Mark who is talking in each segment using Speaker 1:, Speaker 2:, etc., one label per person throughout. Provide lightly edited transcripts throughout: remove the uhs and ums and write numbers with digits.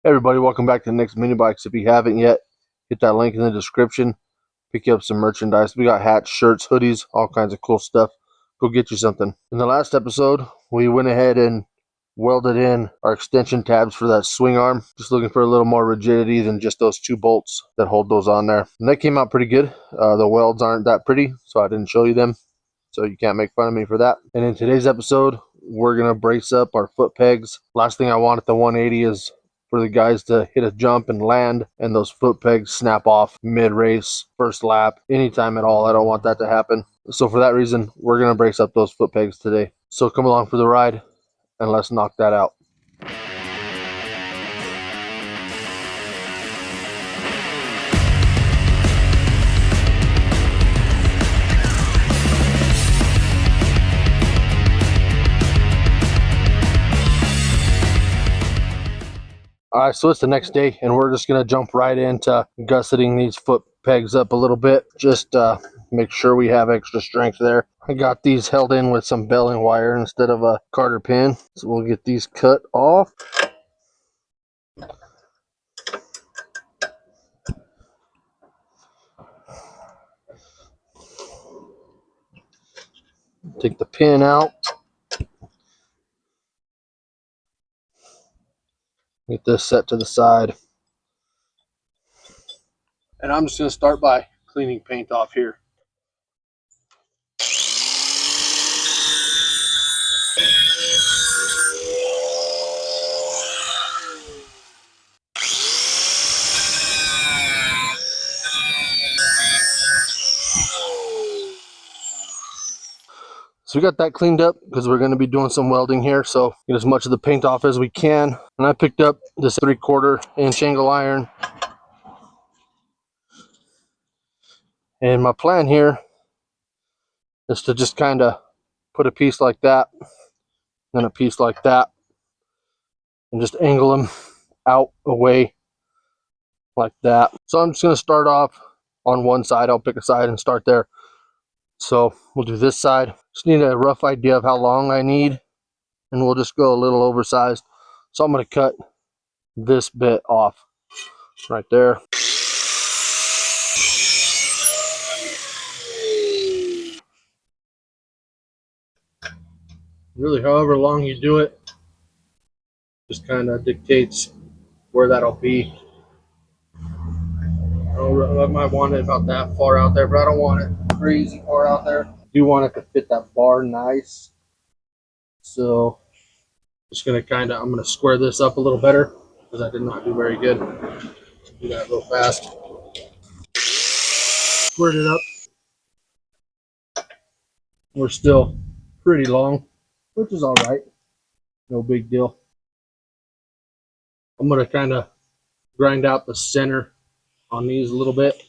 Speaker 1: Hey everybody, welcome back to the next mini bikes. If you haven't yet, hit that link in the description. Pick you up some merchandise. We got hats, shirts, hoodies, all kinds of cool stuff. Go get you something. In the last episode, we went ahead and welded in our extension tabs for that swing arm. Just looking for a little more rigidity than just those two bolts that hold those on there. And they came out pretty good. The welds aren't that pretty, so I didn't show you them. So you can't make fun of me for that. And in today's episode, we're going to brace up our foot pegs. Last thing I want at the 180 is for the guys to hit a jump and land and those foot pegs snap off mid-race, first lap, anytime at all. I don't want that to happen. So for that reason, we're going to brace up those foot pegs today. So come along for the ride and let's knock that out. Alright, so it's the next day, and we're just going to jump right into gusseting these foot pegs up a little bit. Just make sure we have extra strength there. I got these held in with some belling wire instead of a Carter pin. So we'll get these cut off. Take the pin out. Get this set to the side. And I'm just going to start by cleaning paint off here. So we got that cleaned up because we're going to be doing some welding here. So get as much of the paint off as we can. And I picked up this 3/4 inch angle iron. And my plan here is to just kind of put a piece like that, then a piece like that, and just angle them out away like that. So I'm just going to start off on one side. I'll pick a side and start there. So we'll do this side. Just need a rough idea of how long I need, and we'll just go a little oversized. So I'm going to cut this bit off right there. Really, however long you do it, just kind of dictates where that'll be. I might want it about that far out there, but I don't want it crazy far out there. I do want it to fit that bar nice. So just gonna I'm gonna square this up a little better because I did not do very good. Do that real fast. Squared it up. We're still pretty long, which is all right. No big deal. I'm gonna kind of grind out the center on these a little bit.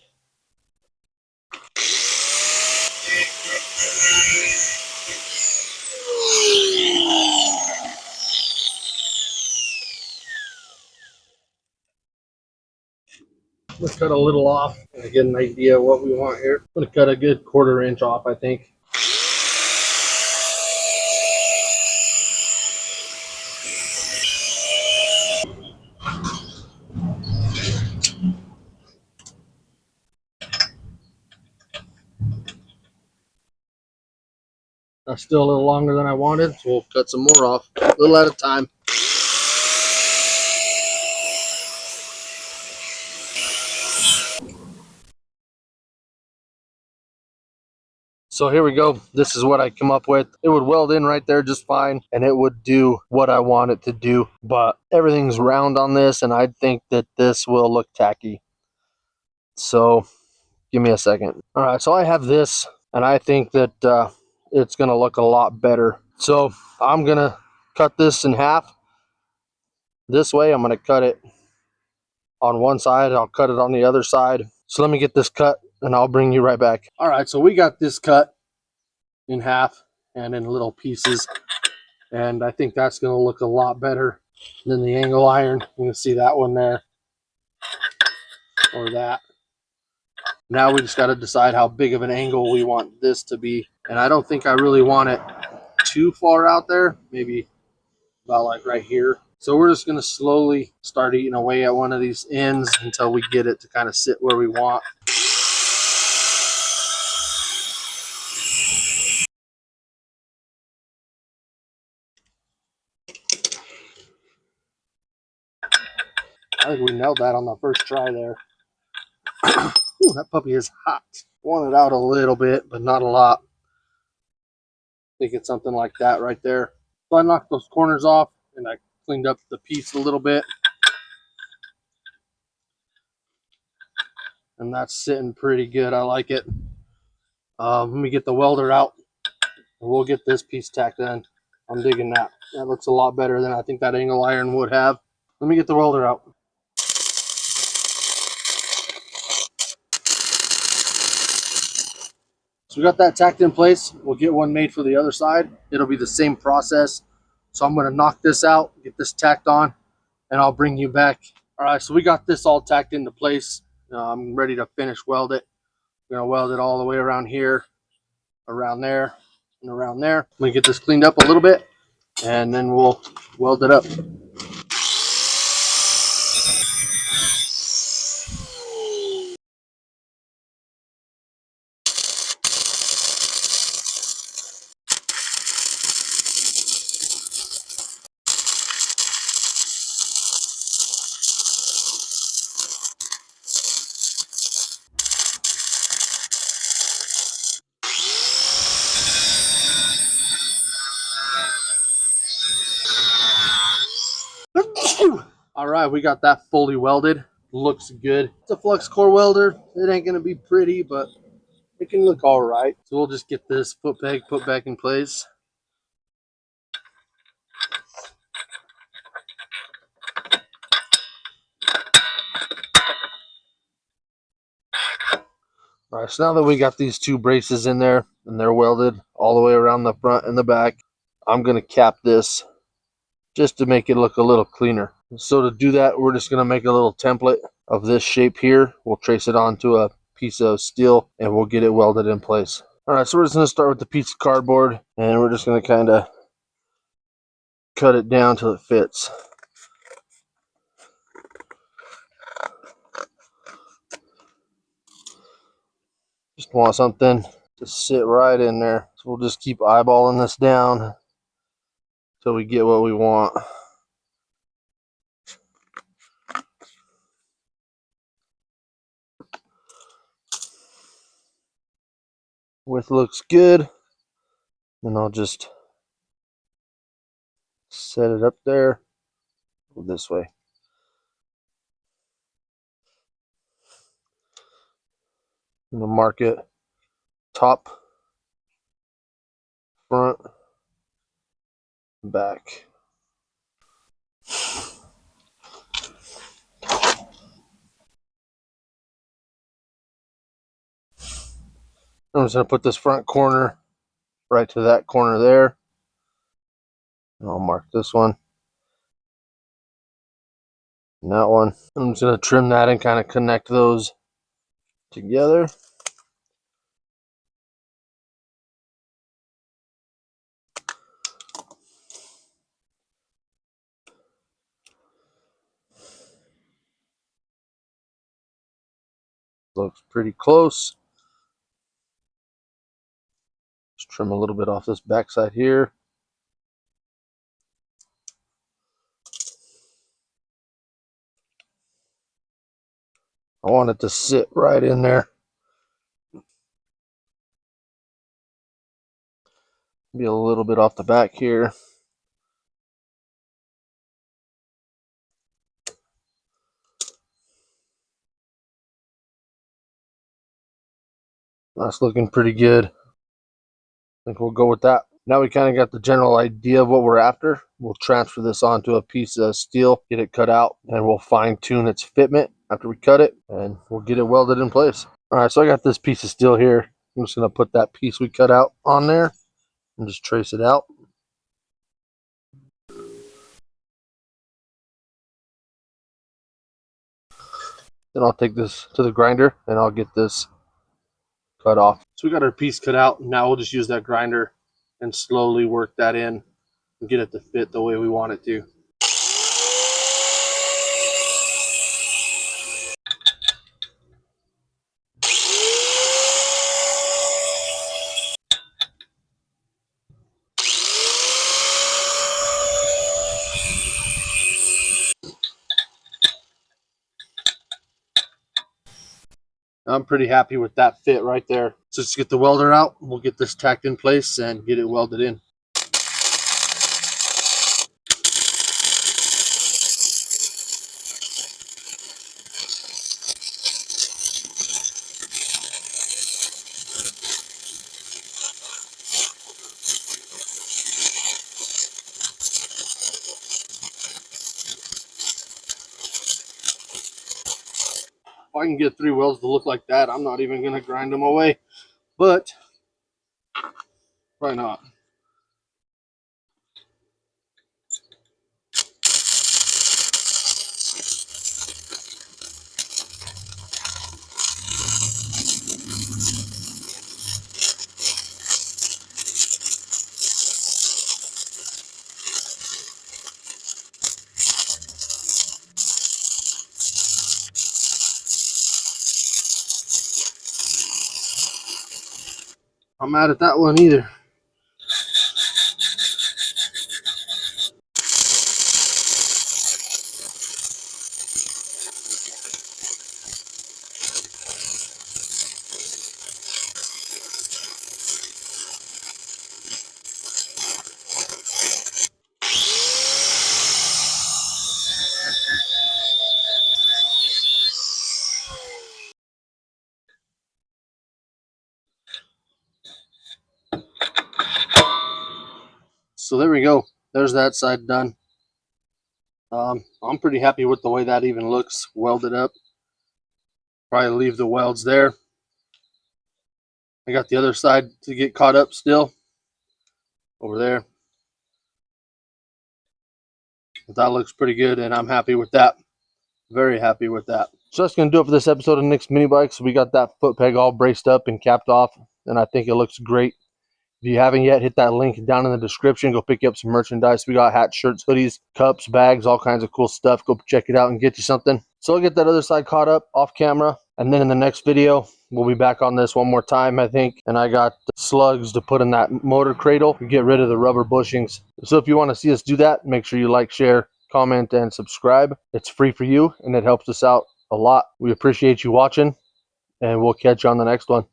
Speaker 1: Let's cut a little off and get an idea of what we want here. I'm gonna cut a good 1/4 inch off, I think. That's still a little longer than I wanted, so we'll cut some more off, a little at a time. So here we go. This is what I come up with. It would weld in right there just fine, and it would do what I want it to do. But everything's round on this, and I think that this will look tacky. So give me a second. All right, so I have this, and I think that it's going to look a lot better. So I'm going to cut this in half. This way, I'm going to cut it on one side. I'll cut it on the other side. So let me get this cut, and I'll bring you right back. All right, so we got this cut in half and in little pieces, and I think that's going to look a lot better than the angle iron. You can see that one there, or that. Now we just got to decide how big of an angle we want this to be, and I don't think I really want it too far out there. Maybe about like right here. So we're just going to slowly start eating away at one of these ends until we get it to kind of sit where we want. I think we nailed that on the first try there. Ooh, that puppy is hot. Want it out a little bit, but not a lot. I think it's something like that right there. So I knocked those corners off and I cleaned up the piece a little bit. And that's sitting pretty good. I like it. Let me get the welder out and we'll get this piece tacked in. I'm digging that. That looks a lot better than I think that angle iron would have. Let me get the welder out. So we got that tacked in place. We'll get one made for the other side. It'll be the same process. So I'm going to knock this out, get this tacked on, and I'll bring you back. All right, so we got this all tacked into place. I'm ready to finish weld it. I'm going to weld it all the way around here, around there, and around there. I'm going to get this cleaned up a little bit, and then we'll weld it up. All right, we got that fully welded. Looks good. It's a flux core welder. It ain't gonna be pretty, but it can look all right. So we'll just get this foot peg put back in place. All right, so now that we got these two braces in there and they're welded all the way around the front and the back, I'm gonna cap this just to make it look a little cleaner. So to do that, we're just gonna make a little template of this shape here. We'll trace it onto a piece of steel and we'll get it welded in place. All right, so we're just gonna start with the piece of cardboard and we're just gonna kind of cut it down till it fits. Just want something to sit right in there. So we'll just keep eyeballing this down till we get what we want. Width looks good. And I'll just set it up there. Go this way. I'm gonna mark it top, front, back. I'm just gonna put this front corner right to that corner there. And I'll mark this one and that one. I'm just gonna trim that and kind of connect those together. Looks pretty close. Just trim a little bit off this back side here. I want it to sit right in there. Be a little bit off the back here. That's looking pretty good. I think we'll go with that. Now we kind of got the general idea of what we're after. We'll transfer this onto a piece of steel, get it cut out, and we'll fine tune its fitment after we cut it, and we'll get it welded in place. All right, so I got this piece of steel here. I'm just gonna put that piece we cut out on there and just trace it out. Then I'll take this to the grinder and I'll get this cut off. So we got our piece cut out. Now we'll just use that grinder and slowly work that in and get it to fit the way we want it to. I'm pretty happy with that fit right there. So let's get the welder out. We'll get this tacked in place and get it welded in. If I can get 3 welds to look like that, I'm not even going to grind them away. But why not? I'm mad at that one either. So there we go. There's that side done. I'm pretty happy with the way that even looks welded up. Probably leave the welds there. I got the other side to get caught up still over there. But that looks pretty good, and I'm happy with that. Very happy with that. So that's going to do it for this episode of Nick's Mini Bikes. We got that foot peg all braced up and capped off, and I think it looks great. If you haven't yet, hit that link down in the description. Go pick you up some merchandise. We got hats, shirts, hoodies, cups, bags, all kinds of cool stuff. Go check it out and get you something. So I'll get that other side caught up off camera. And then in the next video, we'll be back on this one more time, I think. And I got slugs to put in that motor cradle to get rid of the rubber bushings. So if you want to see us do that, make sure you like, share, comment, and subscribe. It's free for you, and it helps us out a lot. We appreciate you watching, and we'll catch you on the next one.